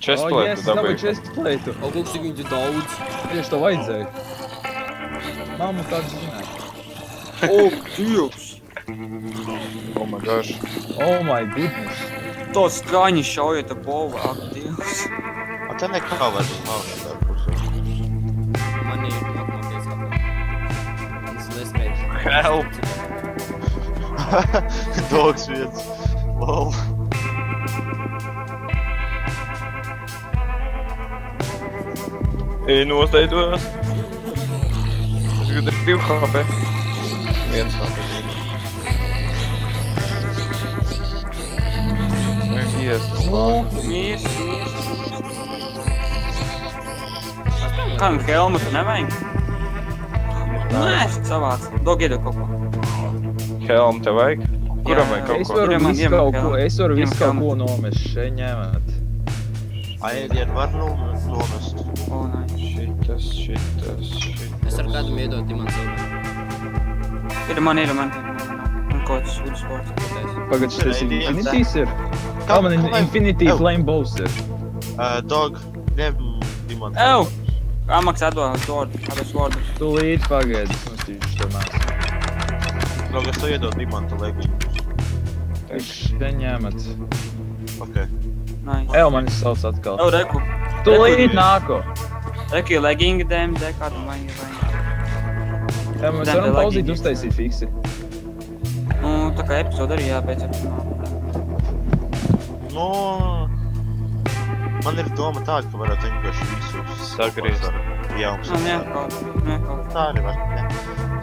Chestplate dabūju. Chestplate. O, kungs, cik viņu daudz. Tieši to vajadzēja. Mamma tāds zināja. O, Dievs! Oh my gosh. Oh my goodness. To skaņi šauja ta bova, ak, Dievs. A te nekā vairs nav šitā pusē. Man ir apmāties apā. Es nespēju. Help! Dogs viens. Lol. Ej, nosteidos. Es gribu 2 HP. Viens HP. Yes. Mīrs. Kā man helmu tu nevajag? Nē, es savāc. Dog iedod kaut ko. Helm tev vajag? Kuram vajag kaut Es ko? varu Ieman, visu ieman kaut ko, helmu. es varu visu Ieman kaut helmu. ko nomest šeit ņemat. Aiedienu var nomest. O, nice. Šitas. Es ar kādam iedot dimants ilgāk. Ir man. Un kaut kas sūdus vārds. Pagad, šis Nē, Infinities ir? Kā man Infinity Flame Bows ir? Dog, ņem dimantu. Ew! Amaks atdod vārdu. Tūlīt pagaid, es nostīšu to mēs. Dog, es to iedod dimantu legiņu. Es šeit ņemat. Ok. Nice. Ew, manis sauc atkal. Ew, reku. Tūlīt nāko. Reku ir leginga DMD, kādam vajag. Ew, mēs varam pauzīt uztaisīt fiksi. Nu, tā kā epizoda arī jābeidz. Nu... Man ir doma tāda, ka varētu vienkārši visu Sagriezt. Jā, Nu, kaut. tā arī var. Jā.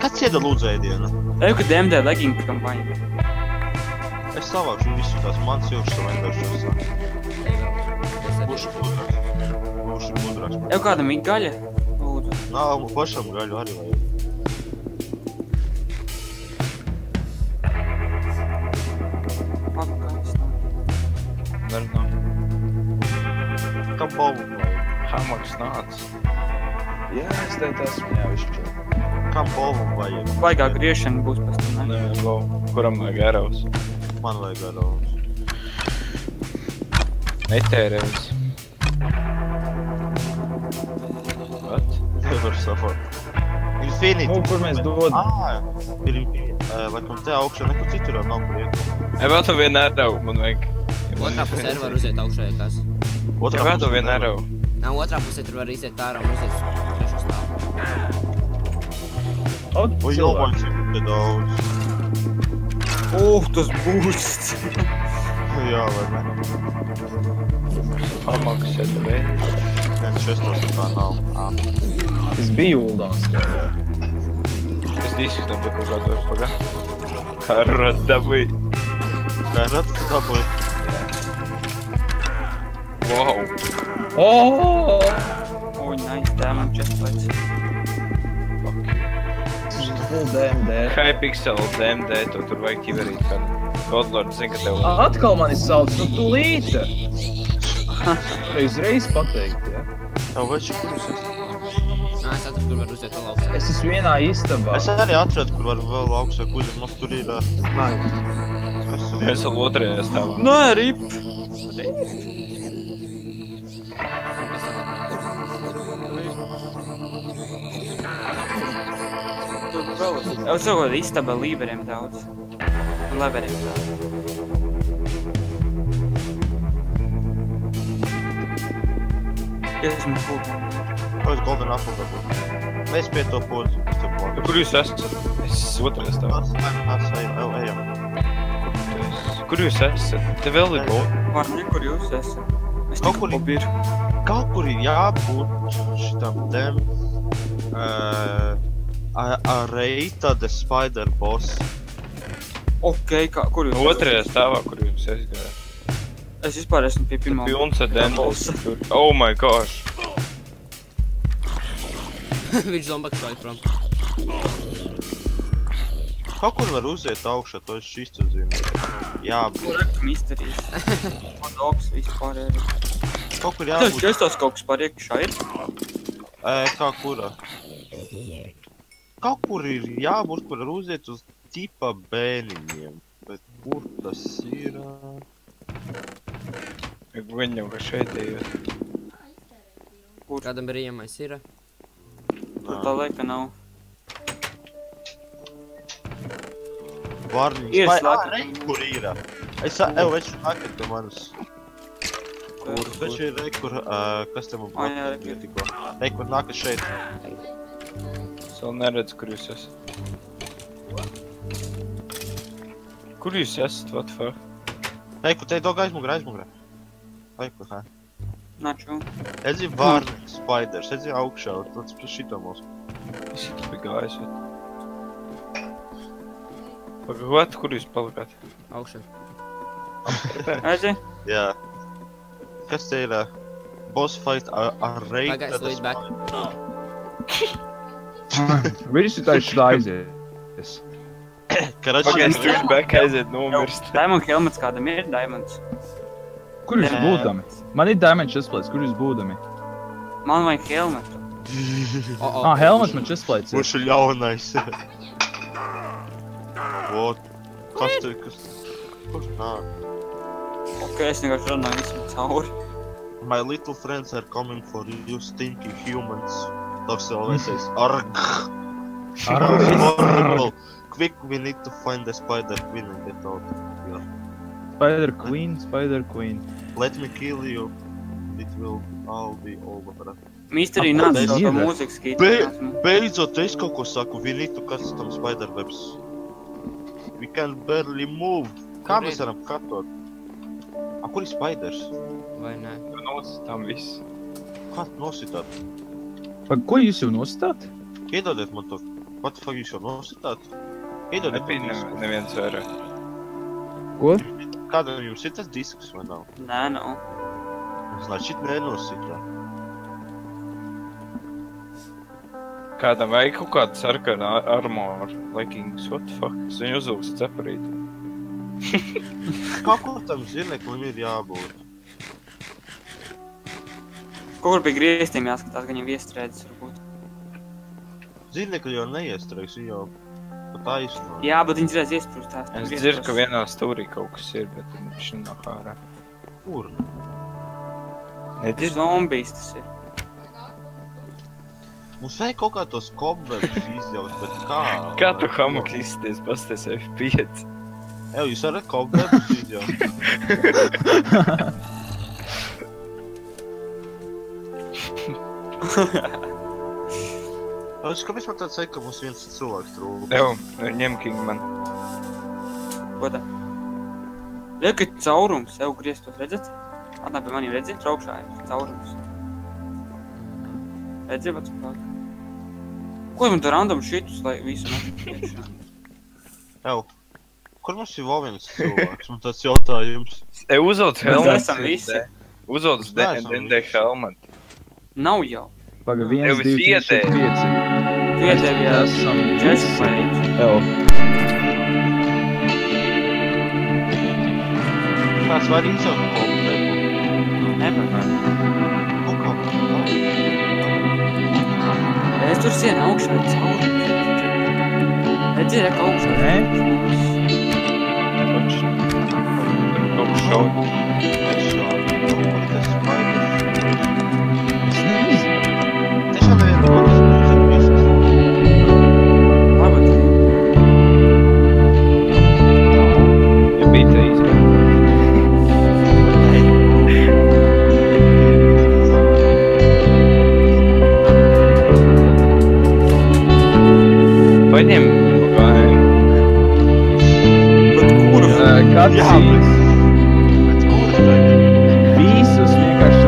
Kāds ieda lūdzu ēdienu? Reku DMD leginga kampaņa. Es savākšu visu tās mans jūšas vienkārši uzsāk. Būšu gudrāks. Ew, kādam ir gaļa? Lūdzu. Nav, pašam gaļu arī vajag. Pakāds. Nerunā. Kam bovu vajag? Hamaks nāc. Jā, es teicu esmu, jā, višķi. Kam bovu vajag? Baigā griešana būs pēc tam, ne? Nē, go. Kuram vajag arrows? Man vajag arrows. Netērēs. What? Nevar safāt. Infinity. Nu, kur mēs dodam? Ir Infinity. Laikam te augšā neko citur nav kur iet. Vēl tu vienu arrow, man vajag. Otrā pusē arī var uziet augšā, ja kas. Vēl tu vienu arrow. Nā, otrā pusē tur var iziet ārā un uziet uz trešo stāvu. Ot, Oi, cilvēki. cik te daudz. Tas būsts. Jā, vai ne? Hamaks ir veids. Viens šestos tā nav. Es biju uldāns. Es diskutam par kaut kādos pagā. Karra dabūj. Kā rats tu dabūji? Wow. Oh! Oi, nice, damn, just plates. Full DMD. Hypixel DMD, to tur vajag ķiverīt kādu. Godlord zina, ka tev... Atkal mani sauc, nu tūlīte. Uzreiz pateikt, ja? Tev vai šī kur es esmu? Nā, es atradu, kur var uziet vēl augstāk. Es esmu vienā istabā. Es arī atradu, kur var vēl augstāk uzņemt. Mums tur ir... Kas tur ir? Mēs vēl otrajā stāvā. Nē, rip. Es jau kādu istaba līveriem daudz. Leveriem daudz. Esmu fūk. Ko es Golden Apple dabūju? Mēs pie to pūdzu. Kur jūs esat? Es otrajā stāvā. Ejam. Kur jūs esat? Te vēl ir kaut. Var nekur jūs esat. Es Kaut tikai kur ir. pabiru. Kaut kur ir jābūt šitam dem... Reita the Spider Boss. Ok, kur jūs esat? Otrajā stāvā, kur jūs esat. Es vispār esmu pie pirmā. Pilns ar dendels. Oh my gosh. Viņš zombaks šādi prom. Kaut kur var uziet augšā, to es šis tu zinu. Jābūt. Kur ir misterijas? Man dogs vispār ir. Kaut kur Tas jābūt. čestos kaut kas par iekšā ir. Kā kurā? Kaut kur ir jābūt, kur var uziet uz tipa bēniņiem. Bet kur tas ir? Viņam, ka šeit ejot. Kādam brījamais ir? Tur tā lieka nav. Vārniņš. Ir Vai, slēgta. Reik, kur ir? Veču haket pie manis. Veču ir reik, kur, kas te man Jā, reik. blokēja tikko. Reik, kur nākas šeit. Es vēl neredzu, kur jūs esat. Kur jūs esat, what the fuck? Reik, kur te dog aizmugurē. Reik, kur, hē. Naču. Edzi vārniņš, spiders, edzi augšā, tāds pie šito mūs. Es šeit bija gājis, vat. Pagad, kur jūs palikāt? Augšā. Ezi? Jā. Kas te ir? Boss fight ar Reik. Pagaid, slīd back. Viņš ir taču aizies. Karači, Pagaid, tur back aiziet nomirst. Diamond helmets kādam ir Diamonds. Kur jūs būdami? Man ir diamond chestplates, kur jūs būdami? Man vajag helmetu. Helmet man chestplates ir. kurš ir ļaunais? Vot. Kas te, kas? Kurš nāk? Ok, es vienkārši runāju visam cauri. My little friends are coming for you stinky humans. Tas jau vēsais. Arg! Horrible! Quick, we need to find the spider queen and get out of here. Spider Queen. Let me kill you. It will all be over. Mystery nāc Beidz- jau to mūzikas skītu. Beidzot, es kaut ko saku. We need to custom spider webs. We can barely move. Kā mēs varam katot? Kur ir spiders? Vai nē? Tam viss. Kā nositāt? Ko jūs jau nostāt? Iedodiet man to. What the fuck jūs jau nositāt? Iedodiet Nebija man disku. neviens vairāk. Ko? Kādam jums ir tas disks vai nav? Nē, nav. Значит, šit nenositā. Kādam vajag kaut kādu sarkanu armor leggings, what the fuck? Es viņu uzvilku ceparīti. Kā ko tam zirneklim ir jābūt? Kur pie griestiem jāskatās, ka viņam iestrēdzis varbūt. Zirnekli jau neiestrēgs, viņi jau pa taisno. Jā, bet viņš reiz iesprūstās. Es dzirdu, ka vienā stūrī kaut kas ir, bet viņš nav ārā. Kur? Nedzirdu? Zombijs tas ir. Mums vajag kaut kā tos kobvebus izjaust, bet kā? Kā tu hamakļi izsties, pasties F5? Ev, jūs varat kobvebus izjaust? Kāpēc man tāds ka mums viens cilvēks trūk? Ev, ņem King man. Ko tā? Liek, ka caurums, ev griestos, redzat? Atnāk pie maniem, redzi? Traukšā ir caurums. Redzi, vats prāt? Ko man tu random šitus, lai visu nešu priekšā? Ev, kur mums ir vēl viens cilvēks? Man tāds jautājums. Uzvelc Mēs helmet. esam visi. Uzvelc neesam DD helmet. Nav jau. Paga, Tev 1, 2, 3, vietē. 4, 5. Tu iedevījās Esam Jesse Page. Evo. Kāds var izjaust kobvebu? Nevar. Kaut kā. Es tur siena augšā ir caurums. Redzi, reka augšā. Nē. Viņš kaut kas šaut. Tiešām nevienu kaut kas mūzikas disks. Labi. Ja bija te izvēl. Paņem pagājumu. Bet kuru? Kāds Jā, bet kuras tagad? visus vienkārši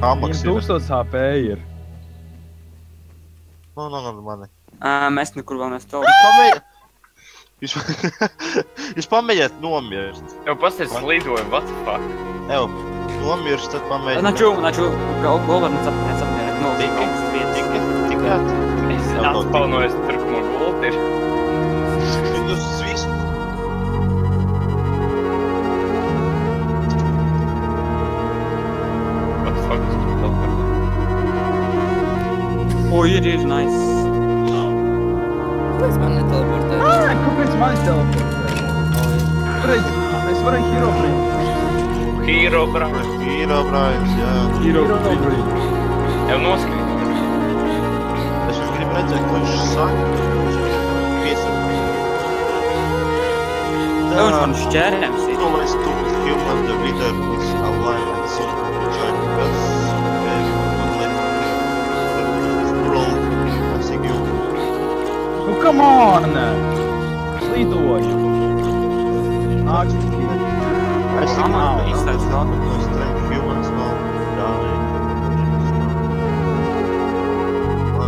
Hamaks ir. 1000 HP ir. No, mani. Mēs nekur vēl nestāvam. Jūs pamēģiet nomirst. Tev pasties lidoju, what the fuck? Evo, nomirst, tad pamēģiet. Naču, golvar necapnēt. Tikāt. Es atspaunojies tur, kur gulti ir. Jūs visu. What the fuck is tur telpar? O, ir, nice. Kāpēc man neteleportē? Kāpēc man teleportē? Es varēju Hero Brains. Hero Brains. Hero Brains, jā. Hero Brains. Jau noskrīt. Es viņš gribu redzēt, ko viņš saka. Tev viņš man šķērēms ir. No, let's do with human, the leader is alive and soon will join us. Nu, come on! Slidoju. Nāk, Es tik Amanda nav. izslēdz kādu. No strength humans nav.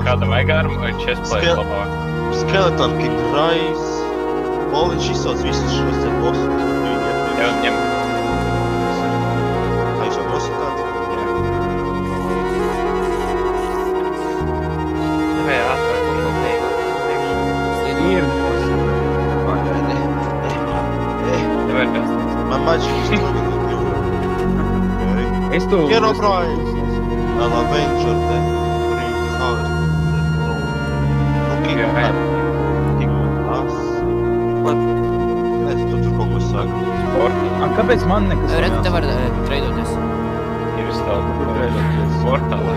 Kādam vajag armu vai chestplate Skel- labāk? Skeleton King Rise. O, viņš izsauc visus šos te bossus. Tev ņem. Ai, šo bossu tāds? Vai atvērt un no teikt. ir. Tev ir tas. Man maģis Es to... Hero Brains. An Avenger te. Bring house. Nu, King Jā. King As. What? Es tu tur kaut ko saka. Kāpēc man nekas Redz, te nav var treidoties. Ir uz tādu Kur treidoties? portālē.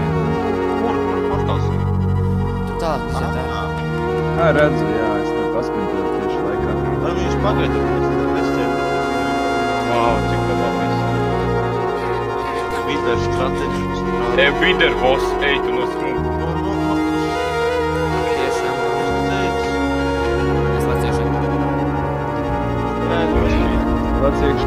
Kur portāls? Tur tālāk mums ir tā. Jā, redzu, jā, es tev pasprintoju tieši laikā. Lai viņš pagaida, es tevi. Wow, cik tā labais. Vider strateģisks. Vider boss, ej tu no skrūm. Tiešām. Es laciešiem. Laciekš.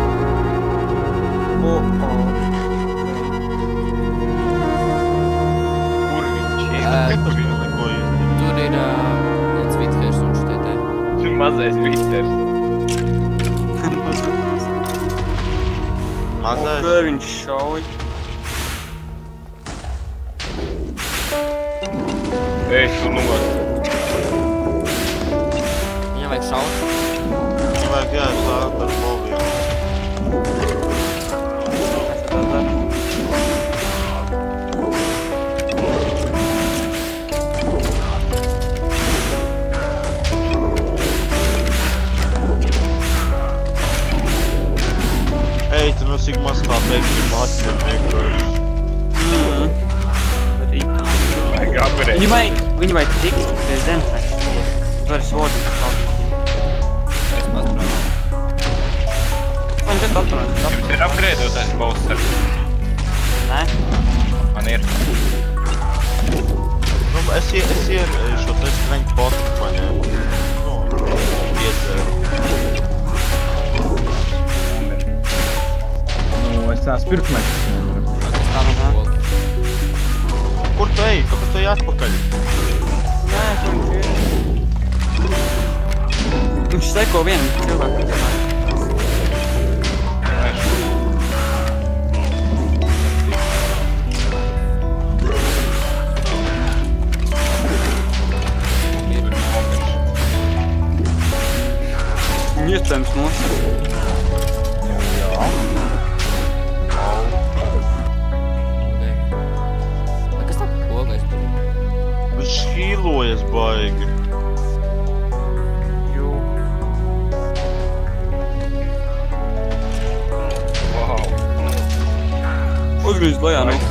Kur viņš ir? Tur ir viens Vithers un šitē. Tu mazais Viters. Mazais. Kur viņš šauj? Ej tu no. Viņam vajag šaut. Vajag jāsāk ar moviju. Ej, tu no cik maz tā beigti mācīt vienkārši. Gabriel. Viņi vajag tikt pie zemfēs. Tu vari svodu kaut. Es mazprāt. Man tas atprāt. Jums ir upgradeotais boss ar. Nē? Man ir. Nu, es šo te strength potu paņēmu. Nu, iedzēru. Nu, es tās pirkmēs. Tā nav kola. Kur tu ej? Kāpēc tu ej atpakaļ? Nē, tur viņš ir. Viņš seko vienu cilvēku. Viņu iespējams nosaka. Kas tā pogais tur? Viņš hīlojas baigi. Wow. Uzgrīz lejā, nu.